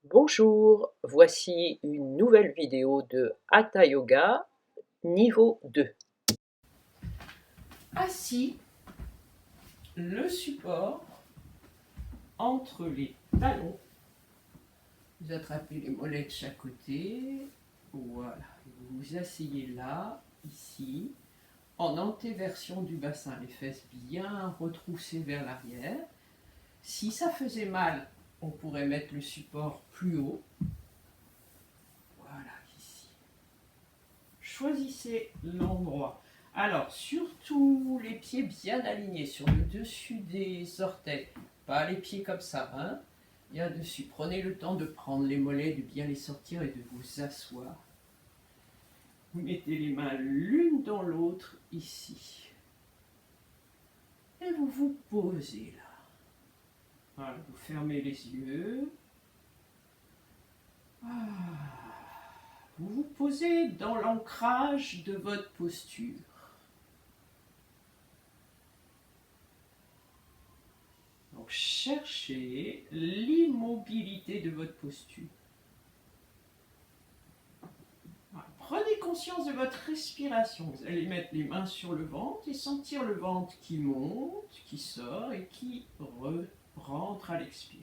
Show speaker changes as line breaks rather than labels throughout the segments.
Bonjour, voici une nouvelle vidéo de Hatha Yoga niveau 2.
Assis, le support entre les talons. Vous attrapez les mollets de chaque côté. Voilà. Vous vous asseyez là, ici, en antéversion du bassin, les fesses bien retroussées vers l'arrière. Si ça faisait mal, on pourrait mettre le support plus haut. Voilà, ici. Choisissez l'endroit. Alors, surtout les pieds bien alignés sur le dessus des orteils. Pas les pieds comme ça, hein. Bien dessus. Prenez le temps de prendre les mollets, de bien les sortir et de vous asseoir. Vous mettez les mains l'une dans l'autre ici. Et vous vous posez là. Voilà, vous fermez les yeux. Vous vous posez dans l'ancrage de votre posture. Donc cherchez l'immobilité de votre posture. Prenez conscience de votre respiration. Vous allez mettre les mains sur le ventre et sentir le ventre qui monte, qui sort et qui rentre à l'expire.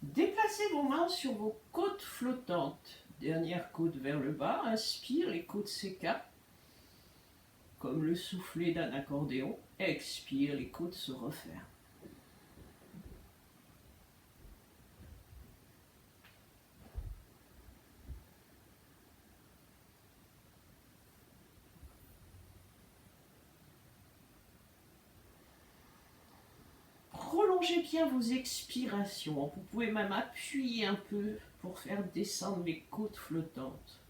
Déplacez vos mains sur vos côtes flottantes. Dernière côte vers le bas. Inspire, les côtes s'écartent. Comme le soufflet d'un accordéon. Expire, les côtes se referment. Prolongez bien vos expirations. Vous pouvez même appuyer un peu pour faire descendre les côtes flottantes.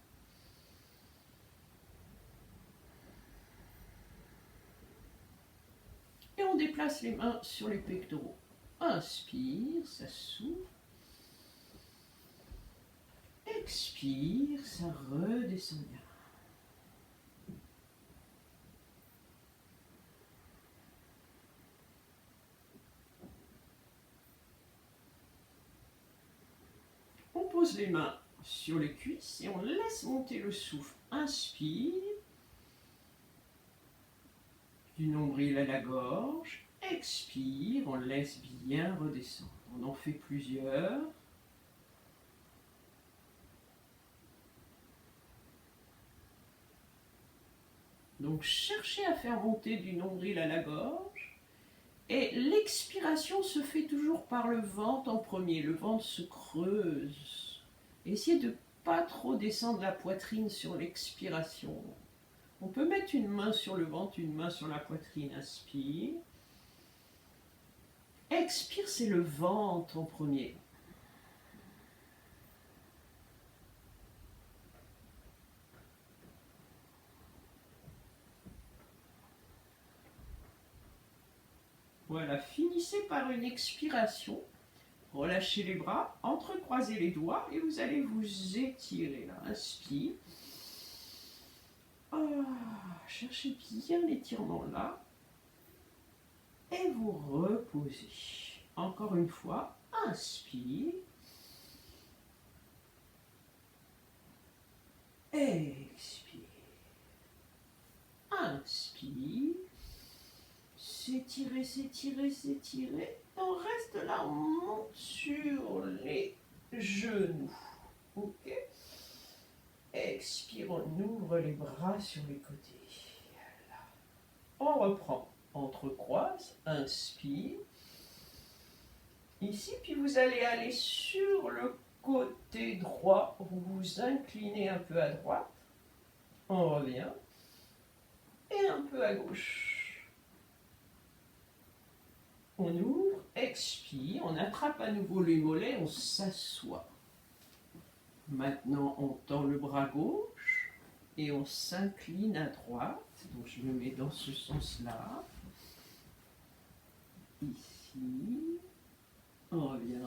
Et on déplace les mains sur les pectoraux. Inspire, ça s'ouvre. Expire, ça redescend bien. On pose les mains sur les cuisses et on laisse monter le souffle. Inspire, du nombril à la gorge. Expire, on laisse bien redescendre. On en fait plusieurs. Donc cherchez à faire monter du nombril à la gorge. Et l'expiration se fait toujours par le ventre en premier. Le ventre se creuse. Essayez de ne pas trop descendre la poitrine sur l'expiration. On peut mettre une main sur le ventre, une main sur la poitrine. Inspire. Expire, c'est le ventre en premier. Voilà, finissez par une expiration. Relâchez les bras, entrecroisez les doigts et vous allez vous étirer là. Inspire. Cherchez bien l'étirement là. Et vous reposez. Encore une fois, inspire. Expire. Inspire. S'étirer, s'étirer, s'étirer. On reste là, on monte sur les genoux. Ok. Expire, on ouvre les bras sur les côtés. Là. On reprend. Entrecroise, inspire. Ici, puis vous allez aller sur le côté droit. Vous vous inclinez un peu à droite. On revient. Et un peu à gauche. On ouvre, expire, on attrape à nouveau les mollets, on s'assoit. Maintenant, on tend le bras gauche et on s'incline à droite. Donc, je me mets dans ce sens-là. Ici. On revient.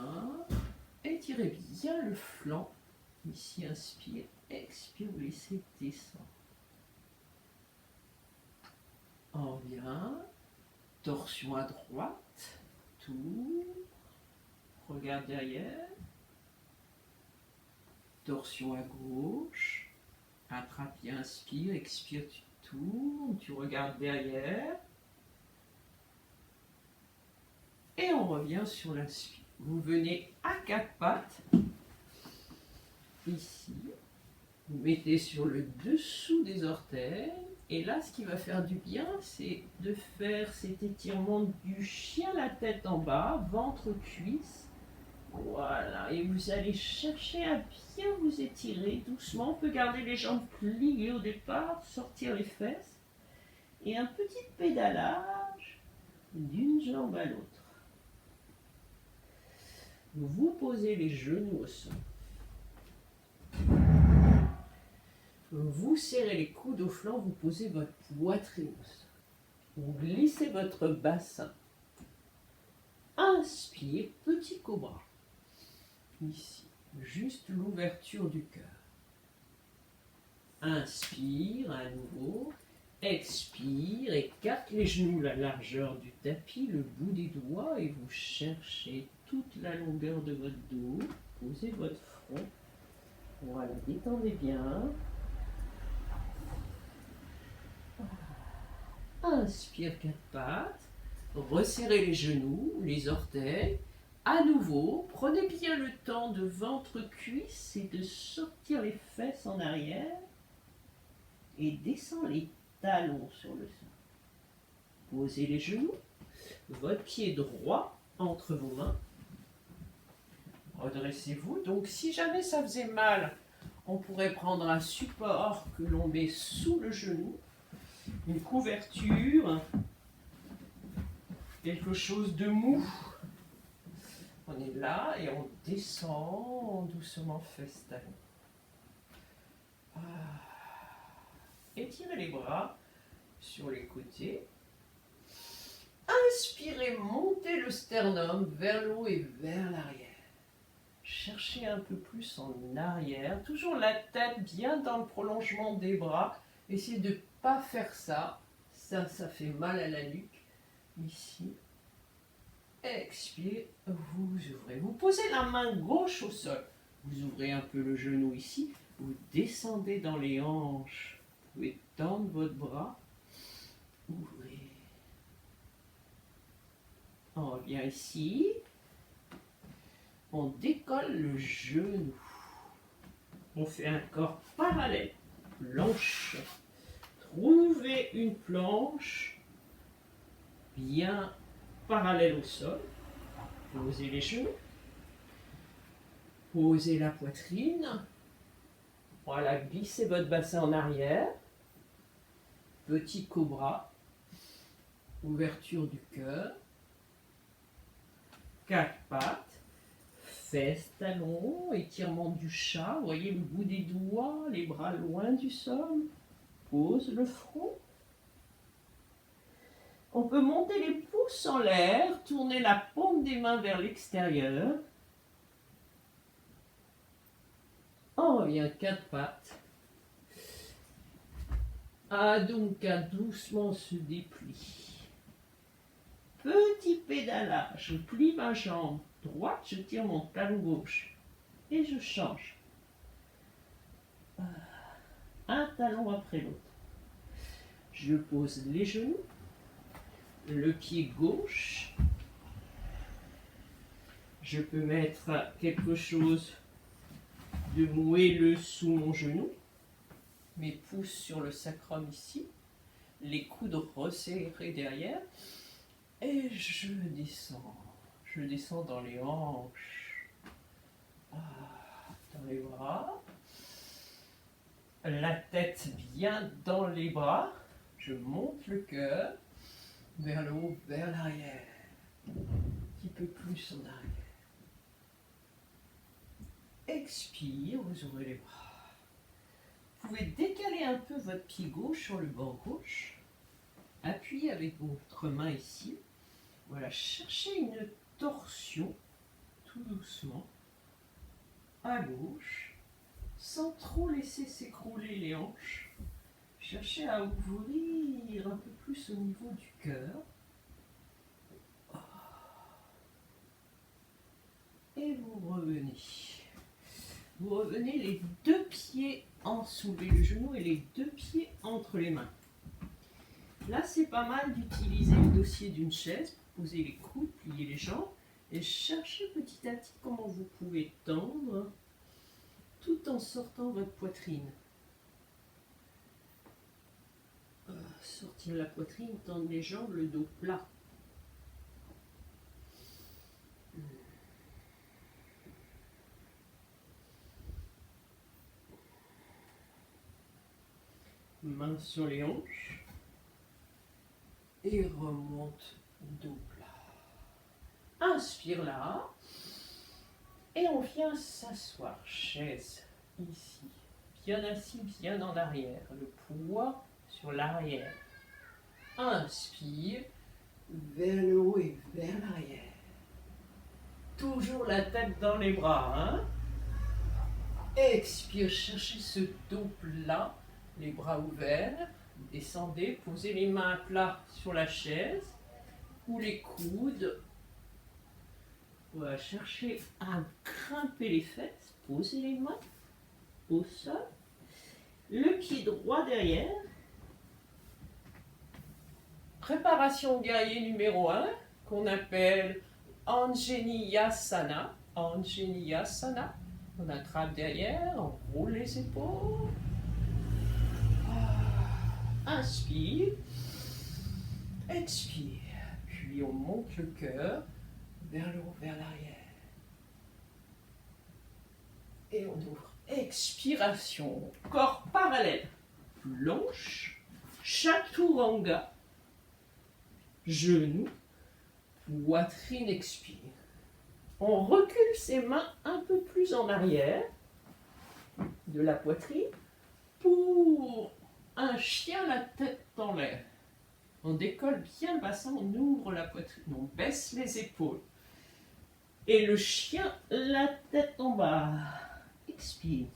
étirez bien le flanc. Ici, inspire, expire, vous laissez descendre. On revient. Torsion à droite. Tour. Regarde derrière. Torsion à gauche. Attrape et inspire, expire, tu tournes, tu regardes derrière. Et on revient sur l'inspire. Vous venez à quatre pattes. Ici. Vous mettez sur le dessous des orteils. Et là, ce qui va faire du bien, c'est de faire cet étirement du chien, la tête en bas, ventre, cuisse. Voilà, et vous allez chercher à bien vous étirer doucement. On peut garder les jambes pliées au départ, sortir les fesses. Et un petit pédalage d'une jambe à l'autre. Vous posez les genoux au sol. Vous serrez les coudes au flanc, vous posez votre poitrine au sol. Vous glissez votre bassin. Inspire, petit cobra. Ici, juste l'ouverture du cœur. Inspire à nouveau. Expire, écarte les genoux, la largeur du tapis, le bout des doigts et vous cherchez toute la longueur de votre dos. Posez votre front. Voilà, détendez bien. Inspire quatre pattes. Resserrez les genoux, les orteils. À nouveau, prenez bien le temps de ventre-cuisse et de sortir les fesses en arrière et descend les talons sur le sol. Posez les genoux, votre pied droit entre vos mains. Redressez-vous. Donc si jamais ça faisait mal, on pourrait prendre un support que l'on met sous le genou, une couverture, quelque chose de mou. On est là et on descend doucement fesses talons. Étirez les bras sur les côtés. Inspirez, montez le sternum vers le haut et vers l'arrière. Cherchez un peu plus en arrière. Toujours la tête bien dans le prolongement des bras. Essayez de ne pas faire ça. Ça fait mal à la nuque. Ici. Expire, vous ouvrez. Vous posez la main gauche au sol. Vous ouvrez un peu le genou ici. Vous descendez dans les hanches. Vous pouvez tendre votre bras. Ouvrez. On revient ici. On décolle le genou. On fait un corps parallèle. Planche. Trouvez une planche bien parallèle au sol. Posez les genoux. Posez la poitrine. Voilà, glissez votre bassin en arrière. Petit cobra. Ouverture du cœur. Quatre pattes. Fesses, talons, étirement du chat. Vous voyez le bout des doigts, les bras loin du sol. Pose le front. On peut monter les pouces en l'air, tourner la paume des mains vers l'extérieur. On revient quatre pattes. Adonka doucement se déplie. Petit pédalage, je plie ma jambe droite, je tire mon talon gauche et je change. Un talon après l'autre. Je pose les genoux, le pied gauche. Je peux mettre quelque chose de moelleux sous mon genou. Mes pouces sur le sacrum ici. Les coudes resserrés derrière. Et je descends. Je descends dans les hanches. Dans les bras. La tête bien dans les bras. Je monte le cœur. Vers le haut, vers l'arrière. Un petit peu plus en arrière. Expire, vous ouvrez les bras. Vous pouvez décaler un peu votre pied gauche sur le bord gauche. Appuyez avec votre main ici. Voilà, cherchez une torsion, tout doucement. à gauche, sans trop laisser s'écrouler les hanches. Cherchez à ouvrir un peu plus au niveau du cœur. Et vous revenez. Vous revenez les deux pieds en soulevez le genou et les deux pieds entre les mains. Là, c'est pas mal d'utiliser le dossier d'une chaise pour poser les coudes, plier les jambes et chercher petit à petit comment vous pouvez tendre tout en sortant votre poitrine. Sortir la poitrine, tendre les jambes, le dos plat. Main sur les hanches et remonte dos plat. Inspire là et on vient s'asseoir. Chaise ici, bien assis, bien en arrière. Le poids sur l'arrière. Inspire vers le haut et vers l'arrière. Toujours la tête dans les bras. Hein? Expire, cherchez ce dos plat. Les bras ouverts, descendez, posez les mains à plat sur la chaise ou les coudes. Voilà, cherchez à grimper les fesses, posez les mains au sol, le pied droit derrière. Préparation guerrier numéro 1 qu'on appelle Anjaneyasana. Anjaneyasana. On attrape derrière, on roule les épaules. Inspire, expire, puis on monte le cœur vers le haut, vers l'arrière. Et on ouvre. Expiration, corps parallèle, planche, chaturanga, genou, poitrine, expire. On recule ses mains un peu plus en arrière de la poitrine pour un chien, la tête en l'air. On décolle bien le bassin, on ouvre la poitrine, on baisse les épaules. Et le chien, la tête en bas. Expire.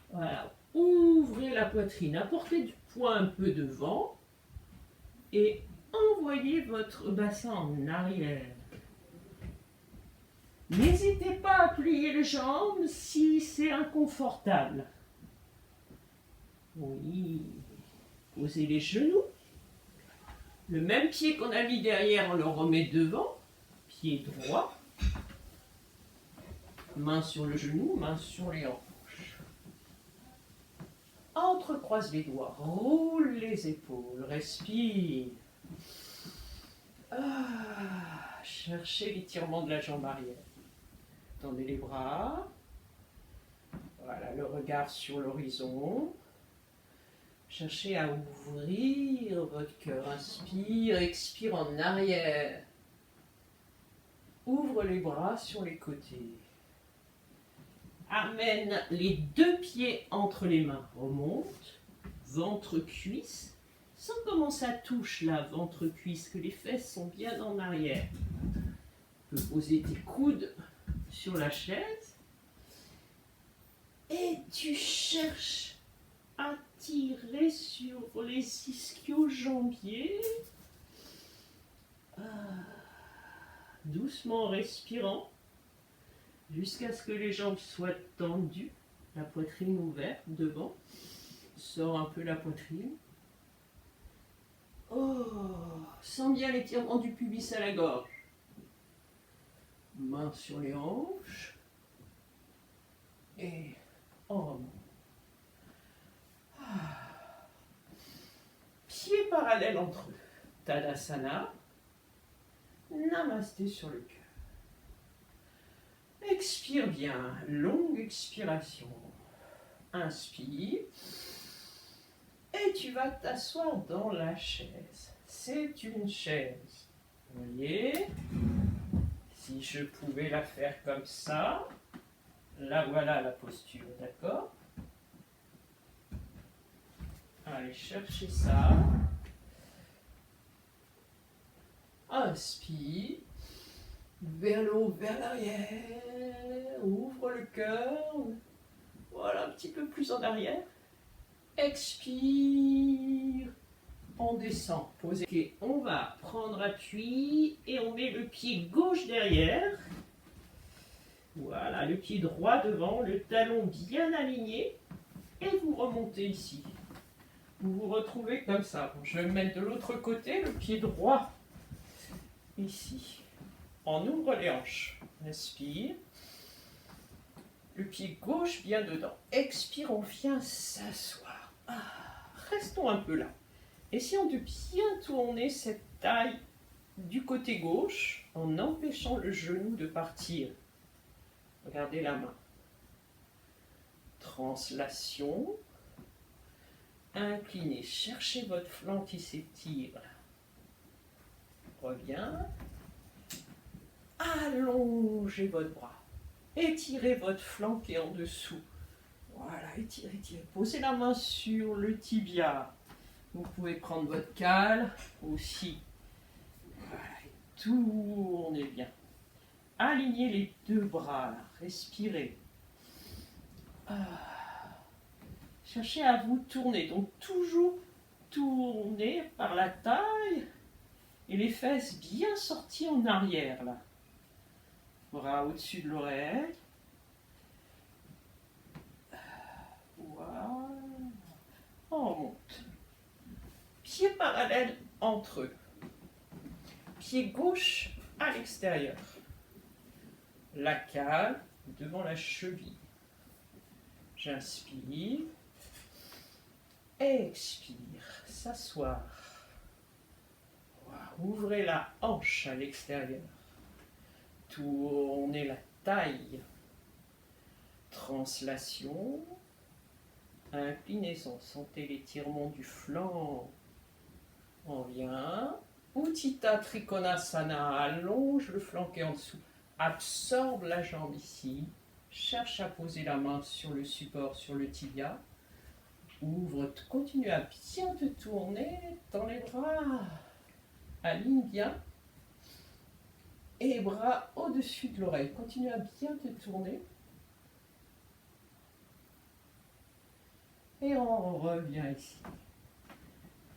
Voilà, ouvrez la poitrine, apportez du poids un peu devant et envoyez votre bassin en arrière. N'hésitez pas à plier les jambes si c'est inconfortable. Oui, posez les genoux. Le même pied qu'on a mis derrière, on le remet devant. Pied droit. Main sur le genou, main sur les hanches. Entrecroise les doigts, roule les épaules, respire. Cherchez l'étirement de la jambe arrière. Tendez les bras. Voilà, le regard sur l'horizon. Cherchez à ouvrir votre cœur. Inspire, expire en arrière. Ouvre les bras sur les côtés. Amène les deux pieds entre les mains. Remonte. Ventre, cuisse. Sans comment ça touche là, ventre, cuisse, que les fesses sont bien en arrière. Tu peux poser tes coudes sur la chaise. Et tu cherches à tirer sur les ischio-jambiers. Doucement en respirant, jusqu'à ce que les jambes soient tendues, la poitrine ouverte devant. Sors un peu la poitrine. Sens bien l'étirement du pubis à la gorge. Main sur les hanches. Et on remonte. Pieds parallèles entre eux. Tadasana. Namasté sur le cœur. Expire bien. Longue expiration. Inspire. Et tu vas t'asseoir dans la chaise. C'est une chaise. Vous voyez? Si je pouvais la faire comme ça, là voilà la posture, d'accord? Allez, cherchez ça. Inspire. vers le haut, vers l'arrière. Ouvre le cœur. Voilà, un petit peu plus en arrière. Expire. On descend. Posez. Okay, on va prendre appui et on met le pied gauche derrière. Voilà, le pied droit devant, le talon bien aligné. Et vous remontez ici. Vous vous retrouvez comme ça. Je vais me mettre de l'autre côté, le pied droit ici. On ouvre les hanches. Inspire. Le pied gauche bien dedans. Expire, on vient s'asseoir. Restons un peu là. Essayons de bien tourner cette taille du côté gauche en empêchant le genou de partir. Regardez la main. Translation. Inclinez, cherchez votre flanc qui s'étire. Revient. Allongez votre bras. Étirez votre flanc qui est en dessous. Voilà, étirez, étirez. Posez la main sur le tibia. Vous pouvez prendre votre cale aussi. Voilà, et tournez bien. Alignez les deux bras, là. Respirez. Cherchez à vous tourner. Donc toujours tourner par la taille et les fesses bien sorties en arrière, là. Bras au-dessus de l'oreille. Voilà. On remonte. Pieds parallèles entre eux. Pied gauche à l'extérieur. La cale devant la cheville. J'inspire. Expire. S'asseoir. Voilà. Ouvrez la hanche à l'extérieur. Tournez la taille. Translation. Inclinaison. Sentez l'étirement du flanc. On vient. Utthita Trikonasana. Allonge le flanc qui est en dessous. Absorbe la jambe ici. Cherche à poser la main sur le support, sur le tibia. Ouvre, continue à bien te tourner dans les bras. Aligne bien. Et bras au-dessus de l'oreille. Continue à bien te tourner. Et on revient ici.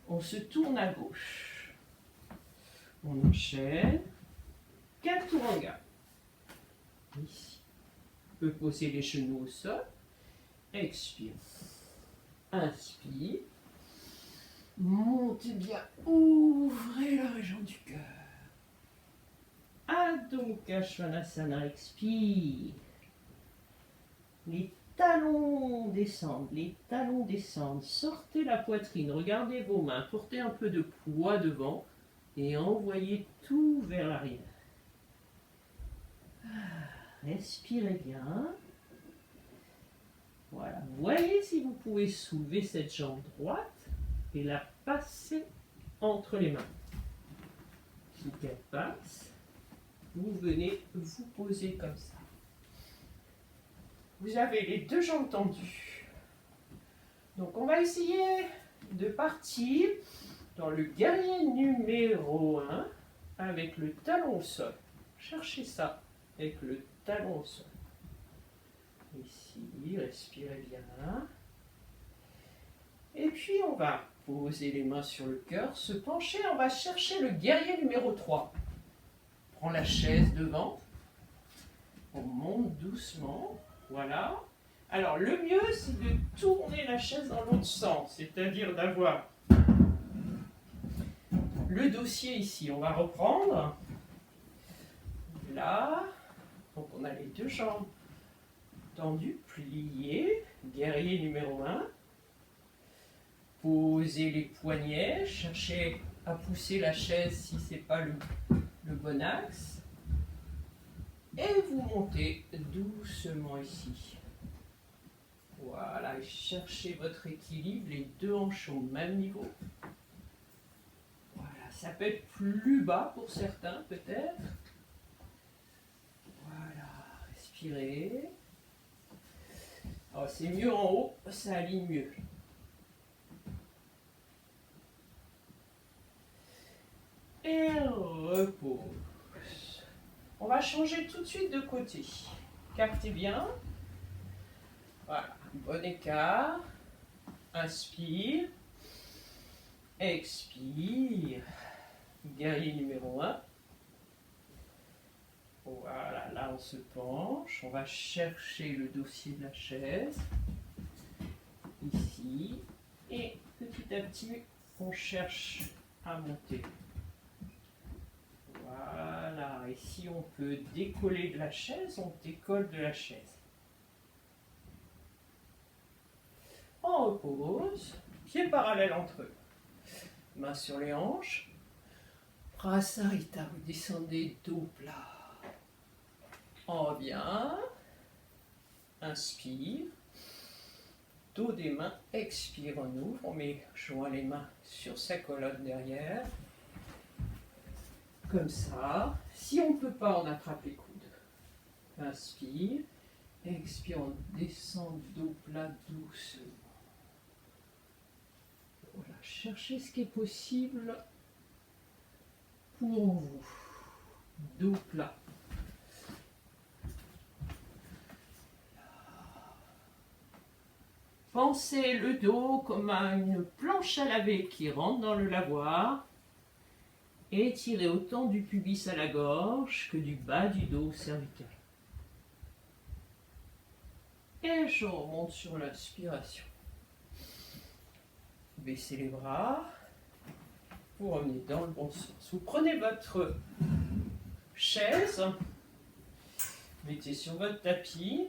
On se tourne à gauche. On enchaîne. Chaturanga. Ici. On peut poser les genoux au sol. Expire. Inspire. Montez bien. Ouvrez la région du cœur. Adho Mukha Svanasana. Expire. Les talons descendent. Les talons descendent. Sortez la poitrine. Regardez vos mains. Portez un peu de poids devant. Et envoyez tout vers l'arrière. Respirez bien. Voilà. Voyez si vous pouvez soulever cette jambe droite et la passer entre les mains. Si elle passe, vous venez vous poser comme ça. Vous avez les deux jambes tendues. Donc on va essayer de partir dans le guerrier numéro 1 avec le talon au sol. Cherchez ça avec le talon au sol. Ici, respirez bien. Et puis on va poser les mains sur le cœur, se pencher, on va chercher le guerrier numéro 3. Prends la chaise devant. On monte doucement. Voilà. Alors le mieux c'est de tourner la chaise dans l'autre sens, c'est-à-dire d'avoir le dossier ici. On va reprendre. Là. Donc on a les deux jambes tendues, pliées. Guerrier numéro 1. Posez les poignets, cherchez à pousser la chaise si ce n'est pas le bon axe. Et vous montez doucement ici. Voilà, et cherchez votre équilibre, les deux hanches au même niveau. Voilà, ça peut être plus bas pour certains peut-être. Voilà, respirez. Oh, c'est mieux en haut, ça aligne mieux. Et repose. On va changer tout de suite de côté. Cartez bien. Voilà, bon écart. Inspire. Expire. Guerrier numéro 1. Voilà, là on se penche. On va chercher le dossier de la chaise. Ici. Et petit à petit, on cherche à monter. Voilà, et si on peut décoller de la chaise, on décolle de la chaise. On repose, pieds parallèles entre eux. Mains sur les hanches. Prasarita, vous descendez dos plat. On revient. Inspire. Dos des mains, expire, on ouvre. On met joint les mains sur sa colonne derrière. Comme ça. Si on ne peut pas, on attrape les coudes. Inspire. Expire, on descend dos plat doucement. Voilà, cherchez ce qui est possible pour vous. Dos plat. Pensez le dos comme à une planche à laver qui rentre dans le lavoir. Étirez autant du pubis à la gorge que du bas du dos cervical. Et je remonte sur l'inspiration. Baissez les bras. Vous revenez dans le bon sens. Vous prenez votre chaise. Mettez sur votre tapis.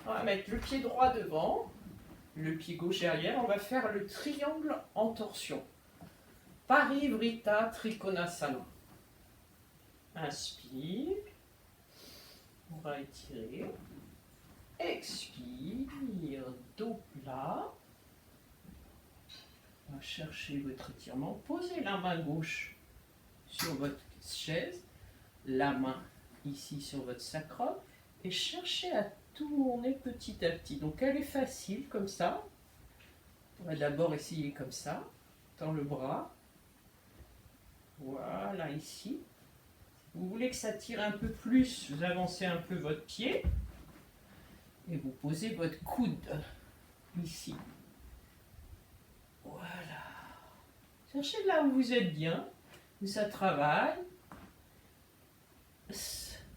On va mettre le pied droit devant. Le pied gauche derrière. On va faire le triangle en torsion. Parivrita Trikonasana. Inspire. On va étirer. Expire. Dos plat. On va chercher votre étirement. Posez la main gauche sur votre chaise. La main ici sur votre sacrum. Et cherchez à tourner petit à petit. Donc elle est facile comme ça. On va d'abord essayer comme ça. Dans le bras. Voilà, ici. Si vous voulez que ça tire un peu plus, vous avancez un peu votre pied et vous posez votre coude ici. Voilà. Cherchez là où vous êtes bien, où ça travaille,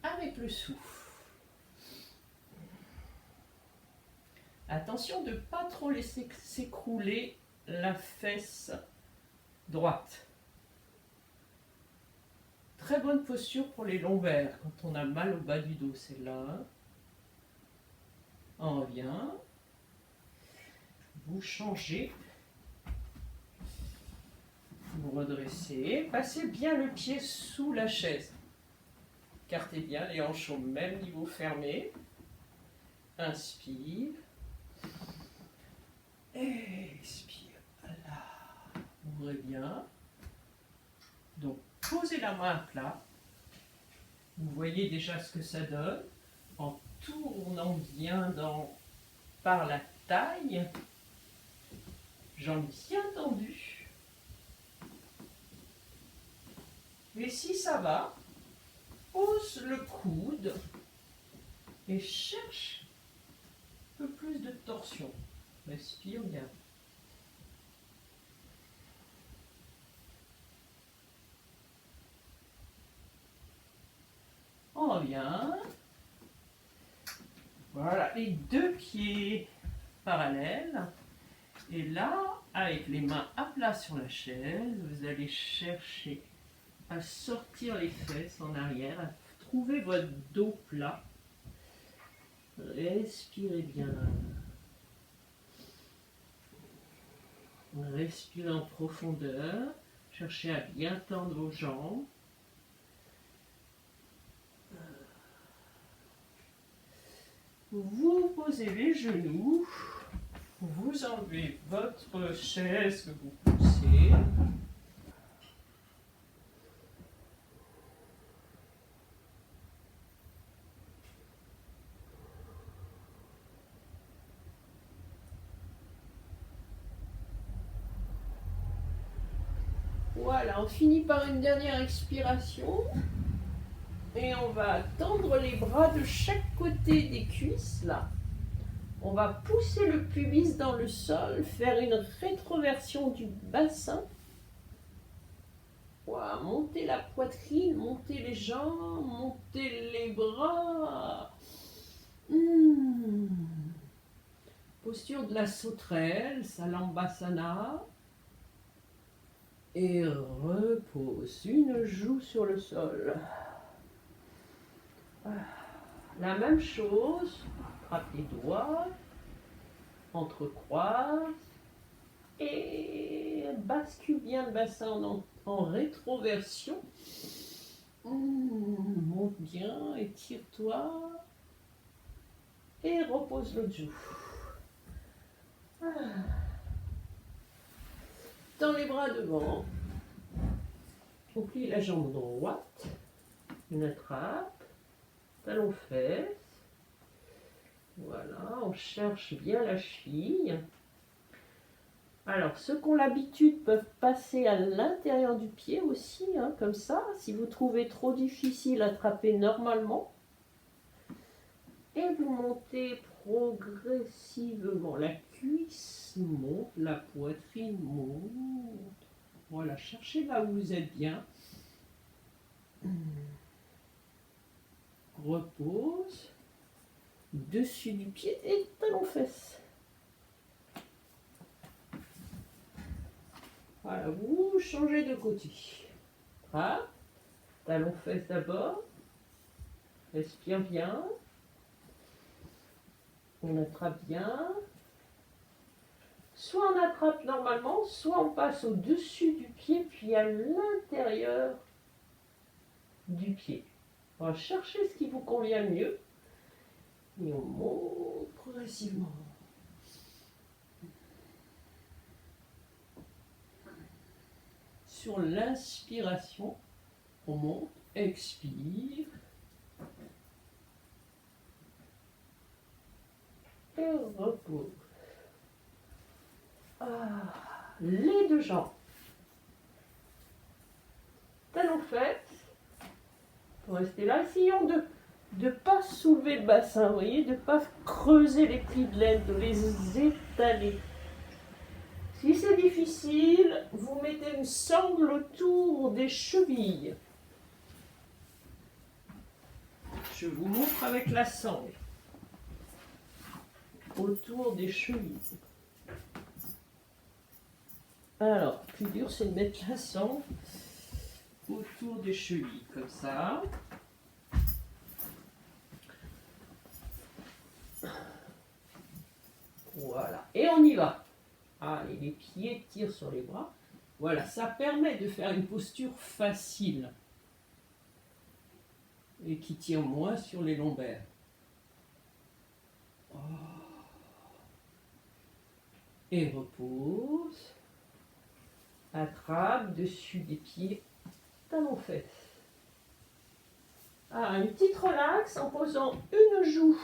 avec le souffle. Attention de ne pas trop laisser s'écrouler la fesse droite. Très bonne posture pour les lombaires, quand on a mal au bas du dos, celle-là. On revient. Vous changez. Vous redressez. Passez bien le pied sous la chaise. Écartez bien les hanches au même niveau fermé. Inspire. Expire. Là. Ouvrez bien. Donc, posez la main à plat. Vous voyez déjà ce que ça donne en tournant bien par la taille. Jambes bien tendues. Et si ça va, pose le coude et cherche un peu plus de torsion. Respire bien. On revient. Voilà, les deux pieds parallèles. Et là, avec les mains à plat sur la chaise, vous allez chercher à sortir les fesses en arrière, à trouver votre dos plat. Respirez bien. Respirez en profondeur. Cherchez à bien tendre vos jambes. Vous posez les genoux, vous enlevez votre chaise que vous poussez. Voilà, on finit par une dernière expiration. Et on va tendre les bras de chaque côté des cuisses, là. On va pousser le pubis dans le sol, faire une rétroversion du bassin. Voilà, monter la poitrine, monter les jambes, monter les bras. Posture de la sauterelle, Salambasana. Et repose une joue sur le sol. La même chose, frappe les doigts, entrecroise et bascule bien le bassin en rétroversion. Monte bien, étire-toi et repose l'autre joue. Tends les bras devant. On plie la jambe droite. On attrape. Talon fesse. Voilà, on cherche bien la cheville. Alors, ceux qui ont l'habitude peuvent passer à l'intérieur du pied aussi, hein, comme ça. Si vous trouvez trop difficile, attrapez normalement. Et vous montez progressivement. La cuisse monte, la poitrine monte. Voilà, cherchez là où vous êtes bien. Repose. Dessus du pied et talon fesse. Voilà, vous changez de côté. Voilà. Talon fesse d'abord. Respire bien. On attrape bien. Soit on attrape normalement, soit on passe au-dessus du pied, puis à l'intérieur du pied. On va chercher ce qui vous convient le mieux. Et on monte progressivement. Sur l'inspiration, on monte, expire. Et repose. Les deux jambes. Talons fesse. Pour rester là, essayons de ne pas soulever le bassin, vous voyez, de ne pas creuser les plis de laine, de les étaler. Si c'est difficile, vous mettez une sangle autour des chevilles. Je vous montre avec la sangle. Autour des chevilles. Alors, plus dur, c'est de mettre la sangle autour des chevilles, comme ça. Voilà, et on y va. Allez, les pieds tirent sur les bras. Voilà, ça permet de faire une posture facile et qui tire moins sur les lombaires. Et repose. Attrape dessus des pieds, talon fesse. Une petite relax en posant une joue.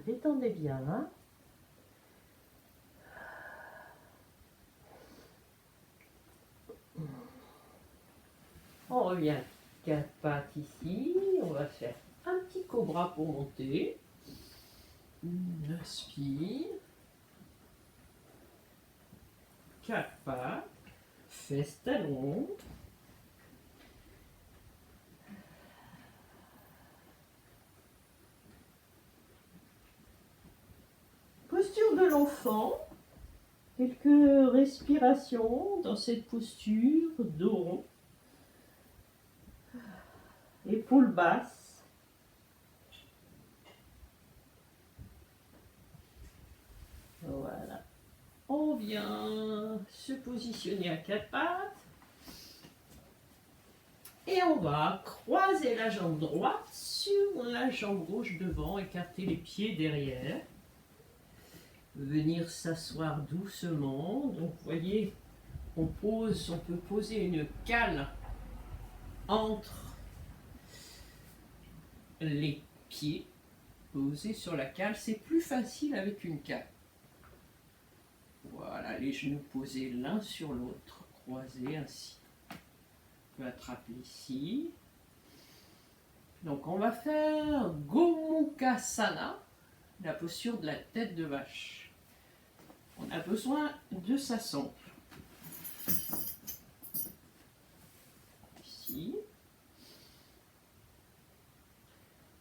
Détendez bien. Hein. On revient quatre pattes ici. On va faire un petit cobra pour monter. Inspire. Quatre pattes. Fesses talons. Posture de l'enfant. Quelques respirations dans cette posture, dos rond. Épaules basses. Voilà. On vient se positionner à quatre pattes. Et on va croiser la jambe droite sur la jambe gauche devant, écarter les pieds derrière. Venir s'asseoir doucement. Donc vous voyez, on peut poser une cale entre les pieds. Poser sur la cale, c'est plus facile avec une cale. Voilà, les genoux posés l'un sur l'autre, croisés ainsi. On peut attraper ici. Donc on va faire Gomukhasana, la posture de la tête de vache. On a besoin de sa sangle. Ici.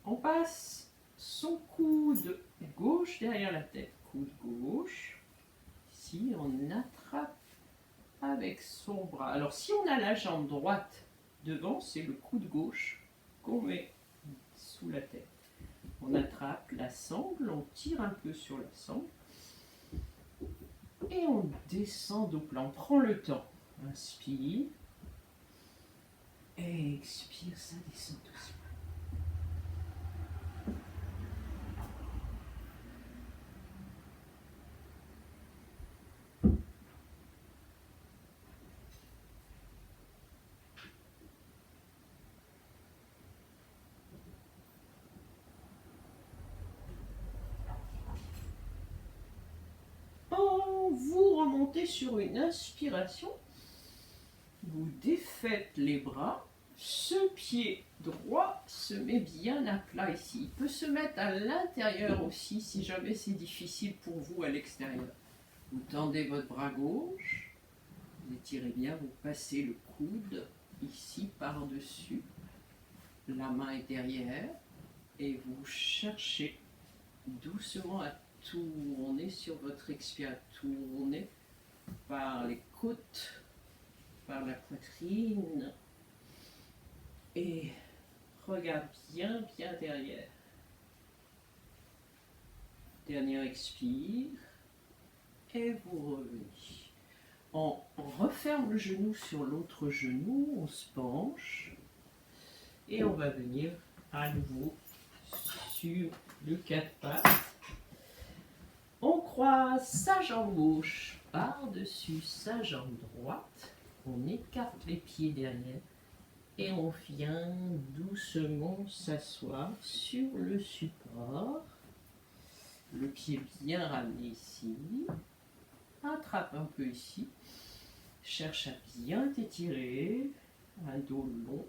On passe son coude gauche derrière la tête. Coude gauche. Ici, on attrape avec son bras. Alors si on a la jambe droite devant, c'est le coude gauche qu'on met sous la tête. On attrape la sangle, on tire un peu sur la sangle et on descend au plan. On prend le temps. Inspire. Expire, ça descend doucement. Vous remontez sur une inspiration, vous défaites les bras, ce pied droit se met bien à plat ici. Il peut se mettre à l'intérieur aussi si jamais c'est difficile pour vous à l'extérieur. Vous tendez votre bras gauche, vous étirez bien, vous passez le coude ici par-dessus, la main est derrière et vous cherchez doucement à tourner sur votre expire, tourner par les côtes, par la poitrine et regarde bien derrière. Dernier expire et vous revenez. On referme le genou sur l'autre genou, on se penche et on va venir à nouveau sur le quatre pattes. On croise sa jambe gauche par-dessus sa jambe droite. On écarte les pieds derrière et on vient doucement s'asseoir sur le support. Le pied bien ramené ici. Attrape un peu ici. Cherche à bien t'étirer. Un dos long.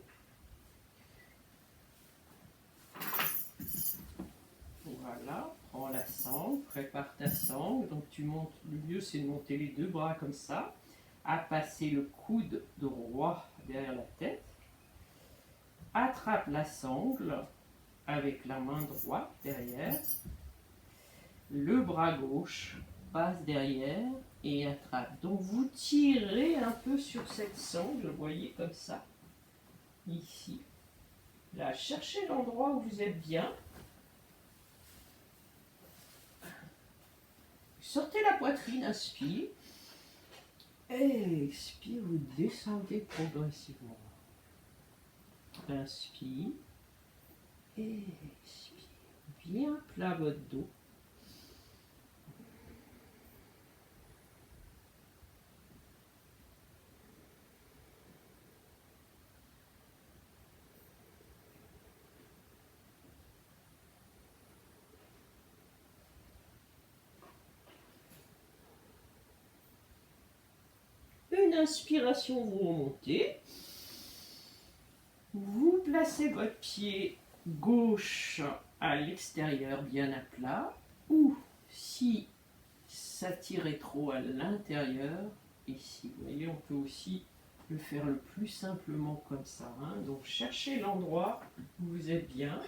Voilà, prends la sangle, prépare ta sangle. Donc tu montes, le mieux c'est de monter les deux bras comme ça, à passer le coude droit derrière la tête. Attrape la sangle avec la main droite derrière. Le bras gauche passe derrière et attrape. Donc vous tirez un peu sur cette sangle, vous voyez comme ça, ici. Là, cherchez l'endroit où vous êtes bien. Sortez la poitrine, inspire. Expire, vous descendez progressivement. Inspire. Expire. Bien plat votre dos. Une inspiration, vous remontez. Vous placez votre pied gauche à l'extérieur, bien à plat. Ou si ça tirait trop à l'intérieur, ici, vous voyez, on peut aussi le faire le plus simplement comme ça. Donc cherchez l'endroit où vous êtes bien.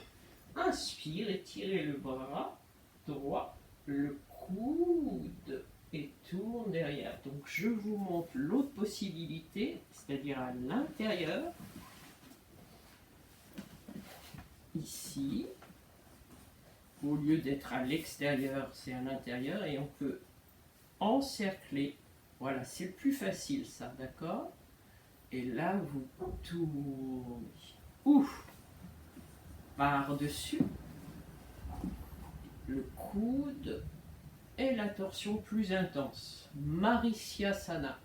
Inspire, étirez le bras droit, le coude et tourne derrière. Donc je vous montre l'autre possibilité, c'est-à-dire à l'intérieur. Ici, au lieu d'être à l'extérieur, c'est à l'intérieur et on peut encercler. Voilà, c'est le plus facile ça, d'accord? Et là, vous tournez. Ouf! Par-dessus le coude et la torsion plus intense. Marichyasana.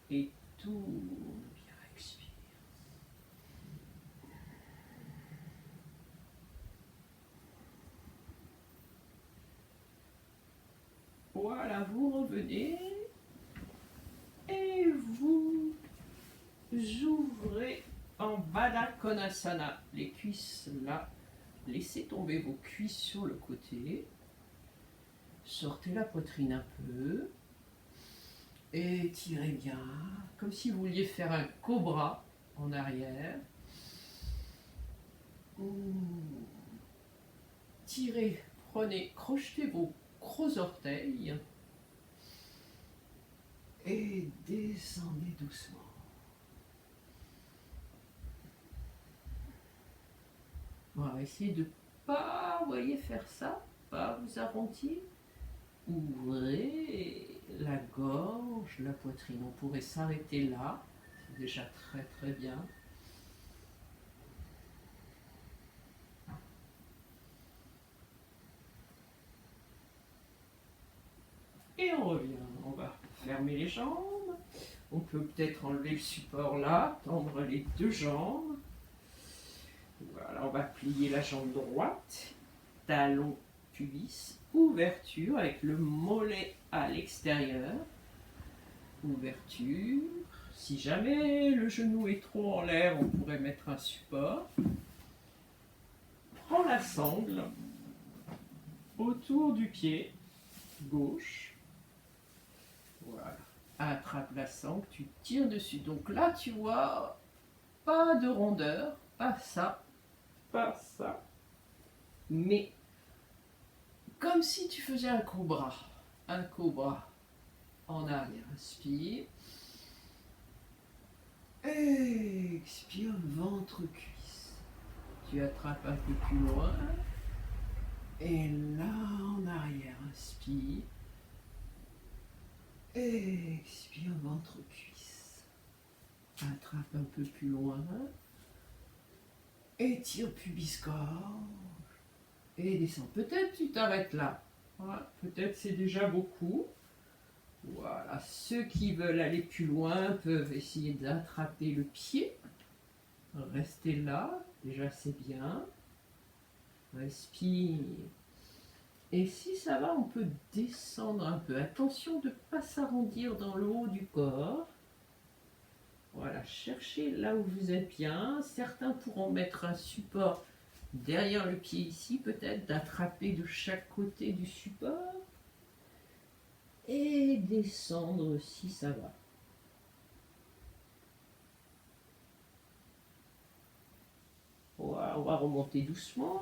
Et tourne. Bien, expire. Voilà, vous revenez et vous Baddha Konasana. Les cuisses là. Laissez tomber vos cuisses sur le côté. Sortez la poitrine un peu. Et tirez bien. Comme si vous vouliez faire un cobra en arrière. Tirez, prenez, crochetez vos gros orteils. Et descendez doucement. On va essayer de pas, vous voyez, faire ça, pas vous arrondir. Ouvrez la gorge, la poitrine. On pourrait s'arrêter là. C'est déjà très très bien. Et on revient. On va fermer les jambes. On peut peut-être enlever le support là, tendre les deux jambes. Voilà, on va plier la jambe droite, talon, pubis, ouverture avec le mollet à l'extérieur. Ouverture. Si jamais le genou est trop en l'air, on pourrait mettre un support. Prends la sangle autour du pied gauche. Voilà. Attrape la sangle, tu tires dessus. Donc là, tu vois, pas de rondeur, pas ça, pas ça. Mais comme si tu faisais un cobra. Un cobra en arrière. Inspire. Expire, ventre, cuisse. Tu attrapes un peu plus loin. Et là, en arrière, inspire. Expire, ventre, cuisse. Attrape un peu plus loin. Étire pubis-gorge. Et descends. Peut-être tu t'arrêtes là. Voilà. Peut-être c'est déjà beaucoup. Voilà. Ceux qui veulent aller plus loin peuvent essayer d'attraper le pied. Restez là. Déjà c'est bien. Respire. Et si ça va, on peut descendre un peu. Attention de ne pas s'arrondir dans le haut du corps. Voilà, cherchez là où vous êtes bien. Certains pourront mettre un support derrière le pied ici, peut-être d'attraper de chaque côté du support. Et descendre si ça va. Voilà, on va remonter doucement.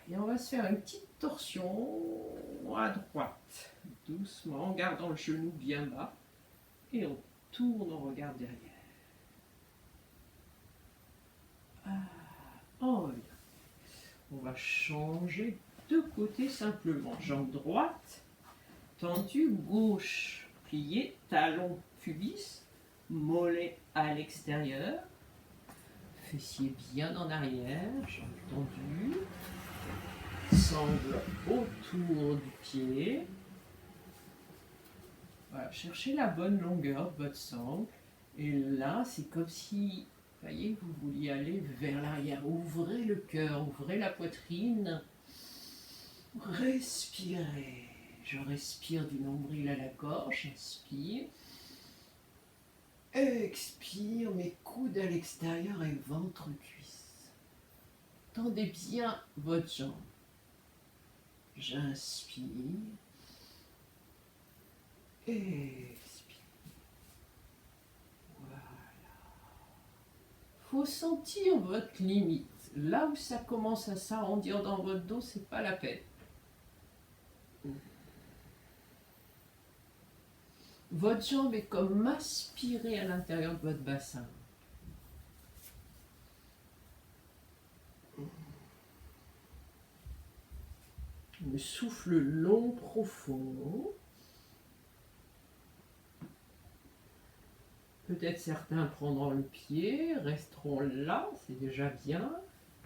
Et on va se faire une petite torsion à droite, doucement, en gardant le genou bien bas. Et on tourne, on regarde derrière. On revient. On va changer de côté simplement. Jambe droite, tendue, gauche, pliée, talon, pubis, mollet à l'extérieur. Fessier bien en arrière, jambe tendue. Sangle autour du pied. Voilà, cherchez la bonne longueur de votre sangle. Et là, c'est comme si, vous voyez, vous vouliez aller vers l'arrière. Ouvrez le cœur, ouvrez la poitrine. Respirez. Je respire du nombril à la gorge. Inspire. Expire, mes coudes à l'extérieur et ventre cuisse. Tendez bien votre jambe. J'inspire. Expire. Voilà. Faut sentir votre limite. Là où ça commence à s'arrondir dans votre dos, c'est pas la peine. Votre jambe est comme aspirée à l'intérieur de votre bassin. Le souffle long, profond. Peut-être certains prendront le pied, resteront là, c'est déjà bien.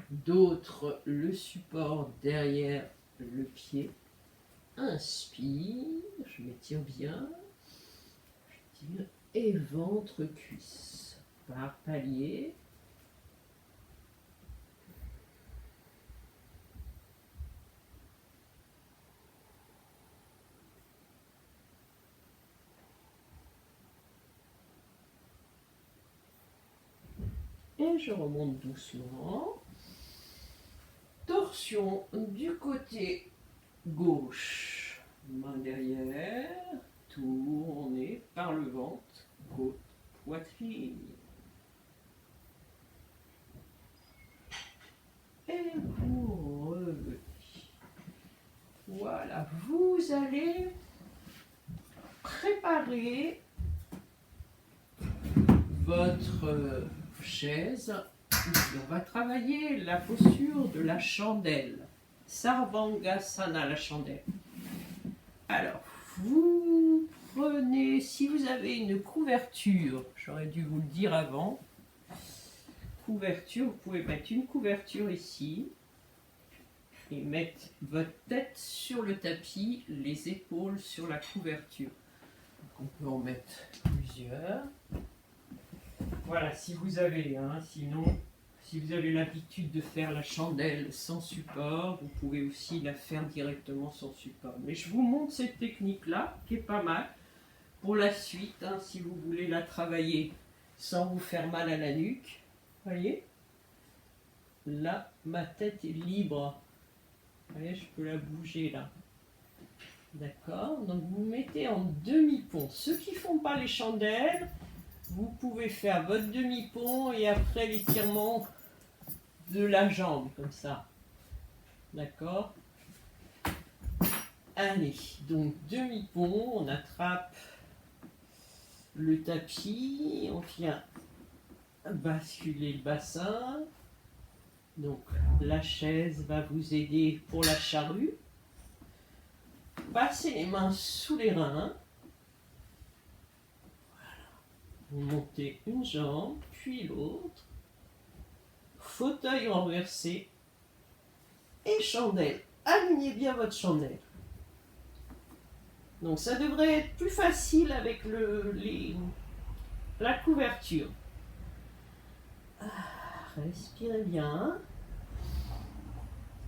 D'autres le support derrière le pied. Inspire, je m'étire bien. Je tire et ventre, cuisse. Par palier. Et je remonte doucement. Torsion du côté gauche. Main derrière. Tournez par le ventre. Côte, poitrine. Et vous revenez. Voilà, vous allez préparer votre chaise. On va travailler la posture de la chandelle. Sarvangasana, la chandelle. Alors, vous prenez, si vous avez une couverture, j'aurais dû vous le dire avant, couverture, vous pouvez mettre une couverture ici et mettre votre tête sur le tapis, les épaules sur la couverture. Donc on peut en mettre plusieurs. Voilà, si vous avez, sinon, si vous avez l'habitude de faire la chandelle sans support, vous pouvez aussi la faire directement sans support. Mais je vous montre cette technique-là, qui est pas mal, pour la suite, si vous voulez la travailler sans vous faire mal à la nuque. Voyez, là, ma tête est libre. Vous voyez, je peux la bouger là. D'accord? Donc vous mettez en demi-pont. Ceux qui ne font pas les chandelles, vous pouvez faire votre demi-pont et après l'étirement de la jambe, comme ça. D'accord? Allez, donc demi-pont, on attrape le tapis, on vient basculer le bassin. Donc la chaise va vous aider pour la charrue. Passez les mains sous les reins. Voilà. Vous montez une jambe, puis l'autre. Fauteuil renversé. Et chandelle. Alignez bien votre chandelle. Donc ça devrait être plus facile avec la couverture. Respirez bien.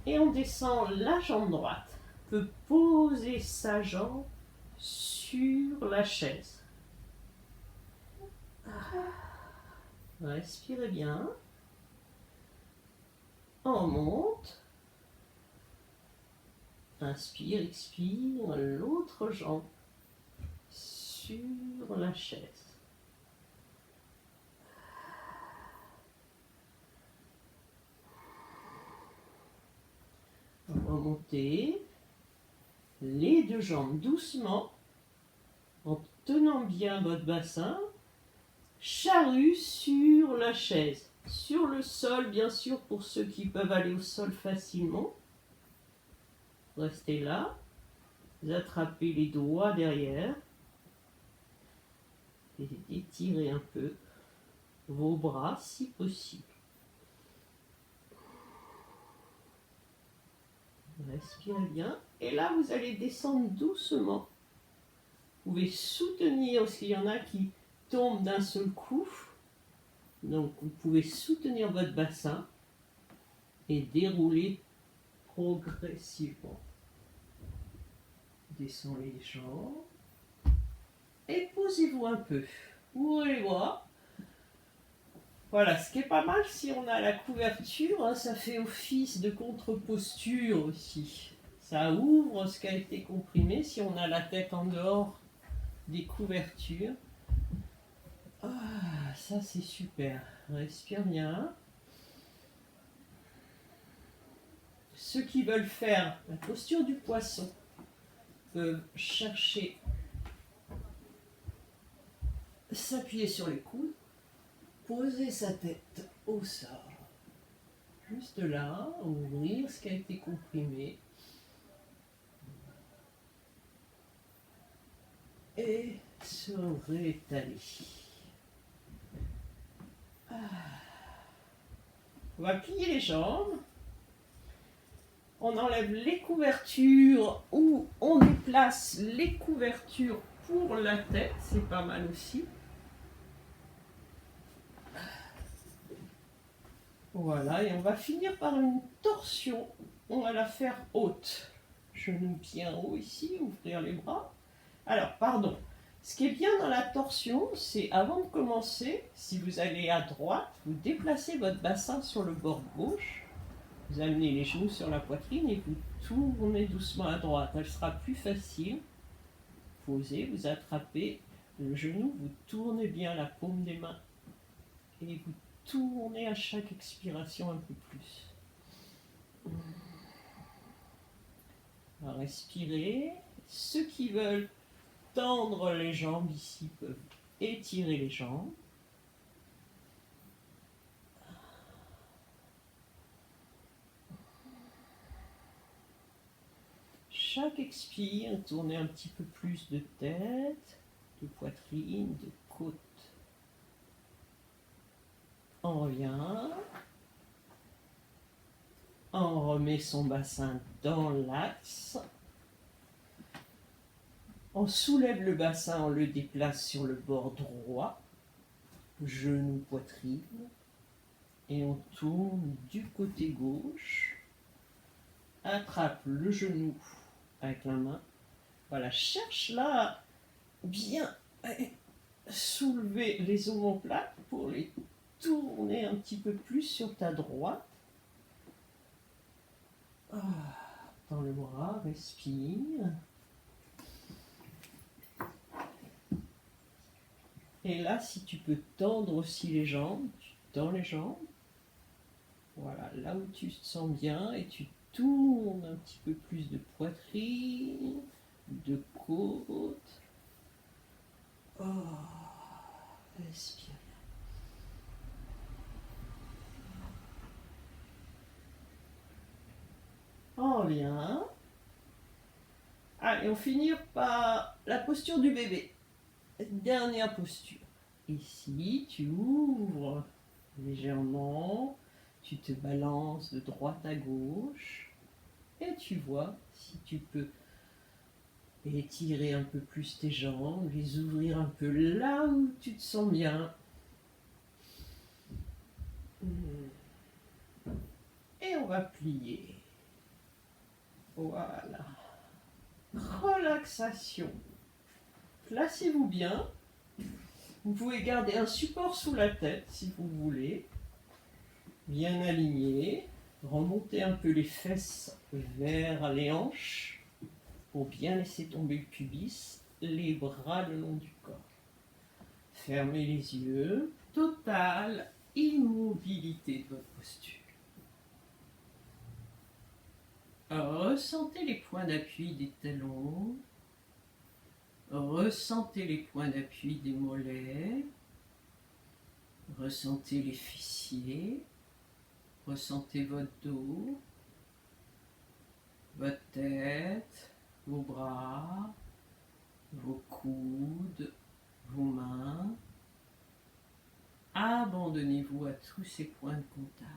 Et on descend la jambe droite. On peut poser sa jambe sur la chaise. Respirez bien. On monte. Inspire, expire. L'autre jambe sur la chaise. Remontez les deux jambes doucement en tenant bien votre bassin. Charrue sur la chaise, sur le sol bien sûr pour ceux qui peuvent aller au sol facilement. Restez là, vous attrapez les doigts derrière et étirez un peu vos bras si possible. Respirez bien. Et là, vous allez descendre doucement. Vous pouvez soutenir, parce qu'il y en a qui tombent d'un seul coup. Donc, vous pouvez soutenir votre bassin et dérouler progressivement. Descendez les jambes. Et posez-vous un peu. Ouvrez les bras. Voilà, ce qui est pas mal si on a la couverture, ça fait office de contre-posture aussi. Ça ouvre ce qui a été comprimé si on a la tête en dehors des couvertures. Ah, ça c'est super. Respire bien. Ceux qui veulent faire la posture du poisson peuvent chercher, s'appuyer sur les coudes. Poser sa tête au sol. Juste là, ouvrir ce qui a été comprimé. Et se réétaler. On va plier les jambes. On enlève les couvertures ou on déplace les couvertures pour la tête. C'est pas mal aussi. Voilà, et on va finir par une torsion. On va la faire haute. Genou bien haut ici, ouvrir les bras. Alors, pardon, Ce qui est bien dans la torsion, c'est avant de commencer, si vous allez à droite, vous déplacez votre bassin sur le bord gauche, vous amenez les genoux sur la poitrine et vous tournez doucement à droite. Elle sera plus facile. Posez, vous attrapez le genou, vous tournez bien la paume des mains et vous tournez à chaque expiration un peu plus. On va respirer. Ceux qui veulent tendre les jambes ici peuvent étirer les jambes. Chaque expire, tournez un petit peu plus de tête, de poitrine, de côte. On revient. On remet son bassin dans l'axe. On soulève le bassin, on le déplace sur le bord droit, genou, poitrine, et on tourne du côté gauche. Attrape le genou avec la main. Voilà, cherche là bien soulever les omoplates pour les tourner un petit peu plus sur ta droite. Dans le bras, respire. Et là, si tu peux tendre aussi les jambes, tu tends les jambes. Voilà, là où tu te sens bien et tu tournes un petit peu plus de poitrine, de côte. Respire. On revient. Allez, on finit par la posture du bébé. Dernière posture. Ici, tu ouvres légèrement, tu te balances de droite à gauche et tu vois si tu peux étirer un peu plus tes jambes, les ouvrir un peu là où tu te sens bien. Et on va plier. Voilà. Relaxation. Placez-vous bien. Vous pouvez garder un support sous la tête si vous voulez. Bien aligné. Remontez un peu les fesses vers les hanches pour bien laisser tomber le pubis, les bras le long du corps. Fermez les yeux. Totale immobilité de votre posture. Ressentez les points d'appui des talons. Ressentez les points d'appui des mollets. Ressentez les fessiers. Ressentez votre dos, votre tête, vos bras, vos coudes, vos mains. Abandonnez-vous à tous ces points de contact.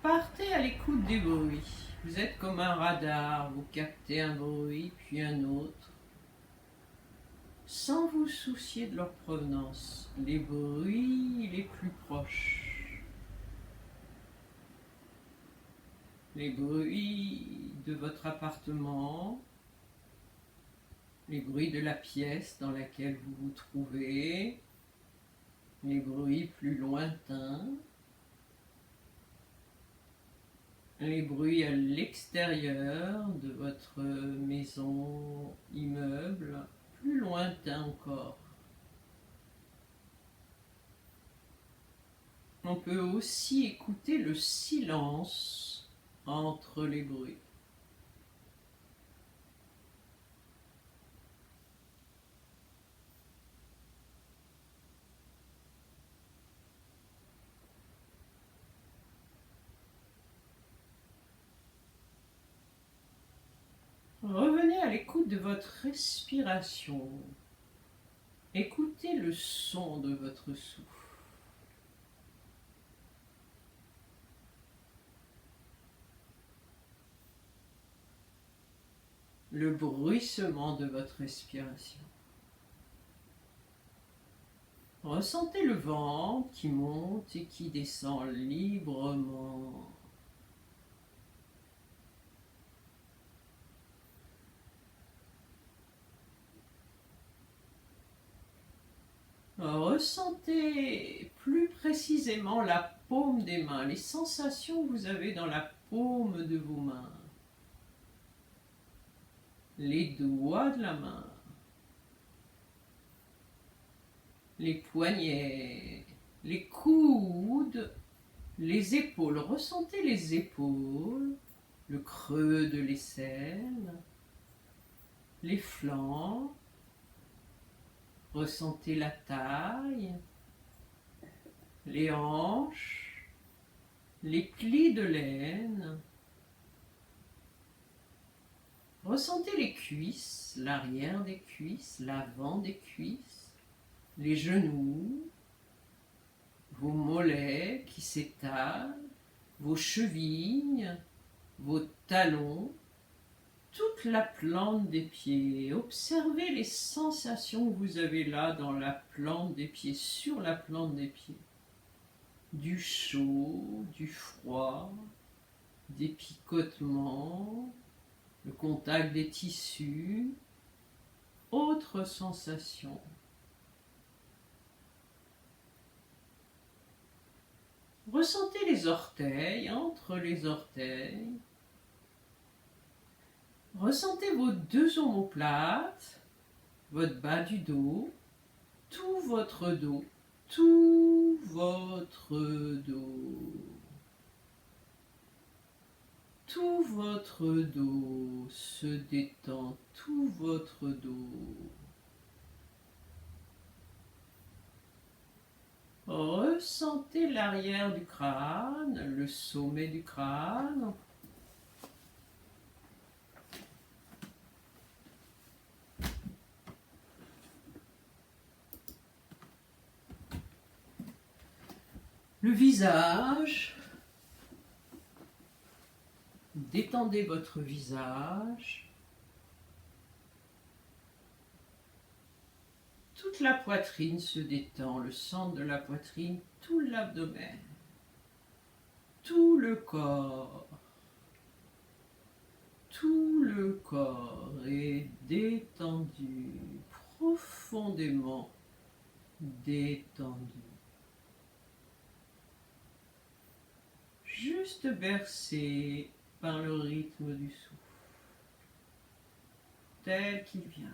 Partez à l'écoute des bruits. Vous êtes comme un radar, vous captez un bruit puis un autre, sans vous soucier de leur provenance. Les bruits les plus proches, les bruits de votre appartement, les bruits de la pièce dans laquelle vous vous trouvez, les bruits plus lointains, les bruits à l'extérieur de votre maison, immeuble, plus lointain encore. On peut aussi écouter le silence entre les bruits. Revenez à l'écoute de votre respiration. Écoutez le son de votre souffle. Le bruissement de votre respiration. Ressentez le ventre qui monte et qui descend librement. Ressentez plus précisément la paume des mains, les sensations que vous avez dans la paume de vos mains, les doigts de la main, les poignets, les coudes, les épaules. Ressentez les épaules, le creux de l'aisselle, les flancs. Ressentez la taille, les hanches, les plis de laine. Ressentez les cuisses, l'arrière des cuisses, l'avant des cuisses, les genoux, vos mollets qui s'étalent, vos chevilles, vos talons, toute la plante des pieds. Observez les sensations que vous avez là dans la plante des pieds, sur la plante des pieds. Du chaud, du froid, des picotements, le contact des tissus. Autre sensation. Ressentez les orteils, entre les orteils. Ressentez vos deux omoplates, votre bas du dos, tout votre dos, tout votre dos. Tout votre dos se détend, tout votre dos. Ressentez l'arrière du crâne, le sommet du crâne. Le visage. Détendez votre visage. Toute la poitrine se détend, le centre de la poitrine, tout l'abdomen, tout le corps. Tout le corps est détendu, profondément détendu. Juste bercé par le rythme du souffle, tel qu'il vient.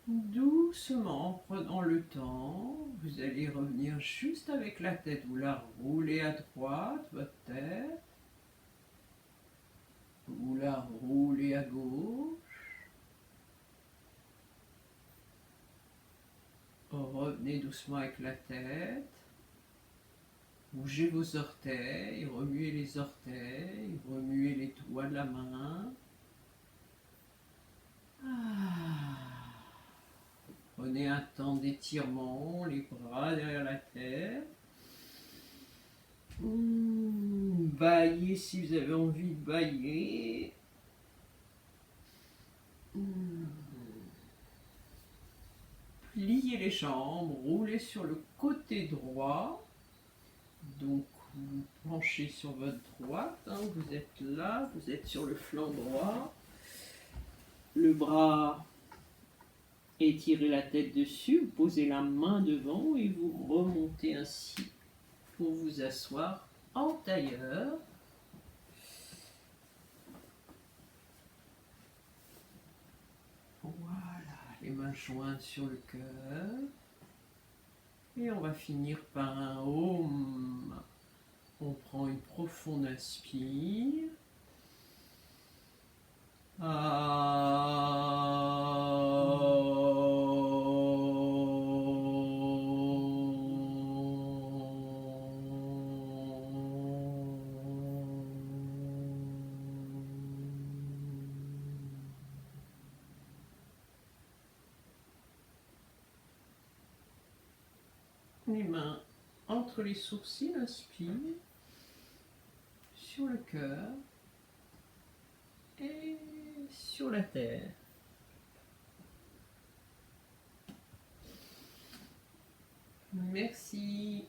Doucement, en prenant le temps, vous allez revenir juste avec la tête. Vous la roulez à droite, votre tête. Vous la roulez à gauche. Revenez doucement avec la tête. Bougez vos orteils, remuez les orteils, remuez les doigts de la main. Prenez un temps d'étirement, les bras derrière la tête. Baillez si vous avez envie de bailler. Pliez les jambes, roulez sur le côté droit. Donc vous penchez sur votre droite, vous êtes là, vous êtes sur le flanc droit. le bras, étirez la tête dessus, vous posez la main devant et vous remontez ainsi pour vous asseoir en tailleur. Voilà, les mains jointes sur le cœur. Et on va finir par un Om. On prend une profonde inspire. Les mains entre les sourcils, inspire, sur le cœur et sur la terre. Merci.